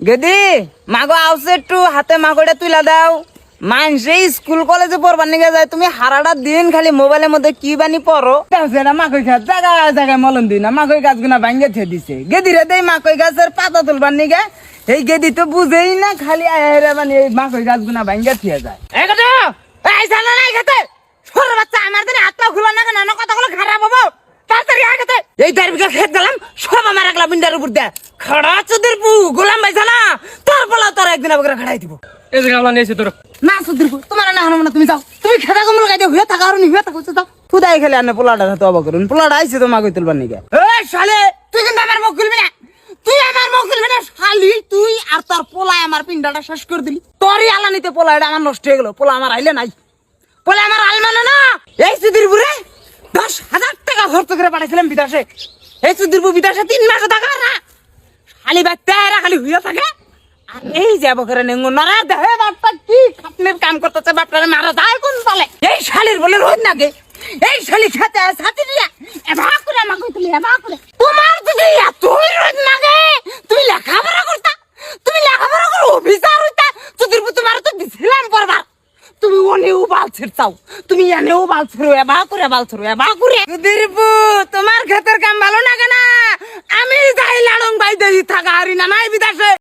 গেদি মাগো আউছে একটু হাতে মাগোটা তুলা দাও। মানুষে স্কুল কলেজে পড়বার নিয়ে যায়, তুমি হারাটা দিন খালি মোবাইলের মধ্যে কি বানি পড়ো। সেটা মাকই গাছ জায়গায় জায়গায় মলন দিই না, মাকই গাছ গুনা ভাঙ্গে থে দিছে। গেদি রে দেই মাকই গাছের পাতা তুলবার নিগে, এই গেদি তো বুঝেই না, খালি আয়েরা মানে এই মাকই গাছ গুনা ভাঙ্গে থিয়ে যায়। এই কথা এই জানা নাই খেতে ছোট বাচ্চা আমার দিনে হাত পা খুলবার না, কেন কথাগুলো খারাপ হবো। তাড়াতাড়ি আগে এই 4 বিঘা খেত দিলাম, সব আমার একলা বিন্দার উপর দেয়। খড়া চোদের পু গোলাম ভাইছা না, তোর বলা তোর একদিন আবার খাড়াই দিব। এই জায়গা আমরা নিয়েছি তোর না সুধীর পু তোমার না হানো না, তুমি যাও, তুমি খেতা কমল গাইতে হয়ে থাকা আর হয়ে থাকো, যাও খুদাই খেলে আনে পোলাটা হাতে অবাক করুন। পোলাটা আইছে তো মাগই তুলবার নিগে। এই শালে তুই কিন্তু আমার মুখ খুলবি না, তুই আমার মুখ খুলবি না শালি। তুই আর তোর পোলায় আমার পিন্ডাটা শেষ করে দিলি। তোরই আলানিতে পোলাটা আমার নষ্ট হয়ে গেল। পোলা আমার আইলে নাই, পোলা আমার আল মানে না। এই সুধীর পুরে 10,000 টাকা খরচ করে পাঠাইছিলাম বিদেশে। এই সুধীর পু বিদেশে 3 মাস টাকা না, খালি বাচ্চা খালি হইয়া থাকে। আর এই যাব করে নেঙ্গো নারা দেহে বাপটা কি খাটনের কাম করতেছে, বাপটারে মারা যায় কোন তলে। এই শালির বলে রোজ নাগে, এই শালি খেতে সাথে দিয়া এবা করে আমাকে তুমি এবা করে। তোমার যদি এতই রোজ নাগে, তুমি লেখাপড়া করতা, তুমি লেখাপড়া করে অফিসার হইতা। সুধীর পু তোমার তো দিছিলাম পড়বার, তুমি ওনেও বাল ছিড়তাও, তুমি এনেও বাল ছিড়ো, এবা করে বাল ছিড়ো, এবা করে। সুধীর পু তোমার ক্ষেতের কাম ভালো লাগে না, আমি যাই লাড়ং বাই দেই থাকা হারি না নাই বিদেশে।